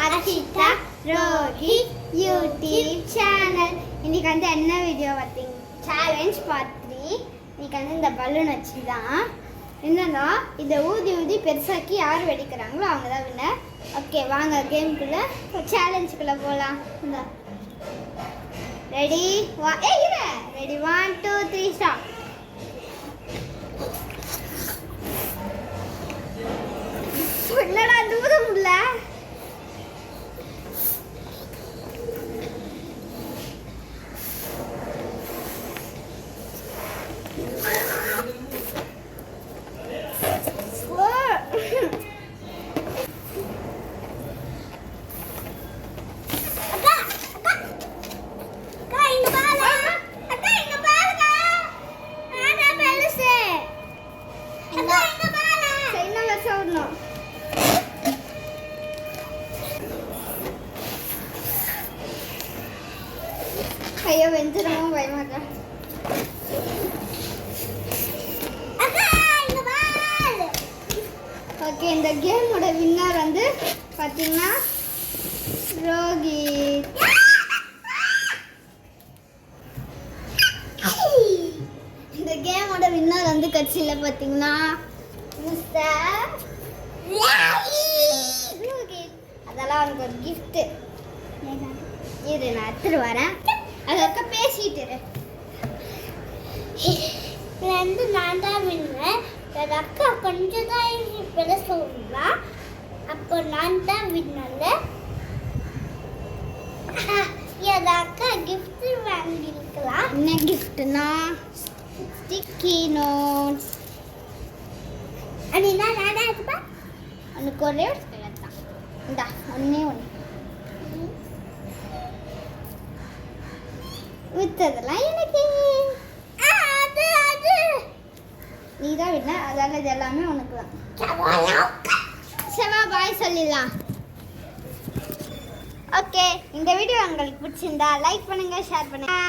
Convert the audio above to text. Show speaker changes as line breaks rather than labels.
அர்ஷிதா ரோஹி YouTube channel. இன்னைக்கு வந்து என்ன வீடியோ பார்த்தீங்க? Challenge part 3. இன்னைக்கு வந்து இந்த பலூன் வச்சு தான் என்னன்னா இதை ஊதி ஊதி பெருசாக்கி யார் வெடிக்கிறாங்களோ அவங்க தான் வின்னர். ஓகே, வாங்க கேமுக்குள்ள சேலஞ்சுக்குள்ள போகலாம். இந்த ரெடி ரெடி 1 2 3 ஸ்டார்ட். என்னடா தூரம் இல்ல ஐயோ வெஞ்சிரமா பயமாக்கா. ஓகே, இந்த கேமோட வின்னர் வந்து பார்த்தீங்கன்னா ரோஹித். இந்த கேமோட வின்னர் வந்து கட்சியில் பார்த்தீங்கன்னா மிஸ்டர் ரோஹித். அதெல்லாம் அவனுக்கு ஒரு கிஃப்ட்டு. இரு, நான் எடுத்துட்டு வரேன். அதற்க பேசிட்டு வந்து நான் தான் வின்னர். என் அக்கா கொஞ்சம் தான் பெற சொல்றா. அப்போ நான் தான் வின்னர். என் அக்கா கிஃப்ட் வாங்கியிருக்கலாம். என்ன கிஃப்ட்னா ஸ்டிக்கி நோட்ஸ். அண்ணா நானா இருப்பா. உனக்கு ஒரே ஒரு கலர் தான். இந்தா ஒன்னே ஒன்று வித்ததெல்லாம் எனக்கு. நீ தான் வின்ன, அதால இது எல்லாமே உனக்கு தான். செவா பாய் சொல்லிடலாம். ஓகே, இந்த வீடியோ உங்களுக்கு பிடிச்சிருந்தா லைக் பண்ணுங்க, ஷேர் பண்ணுங்க.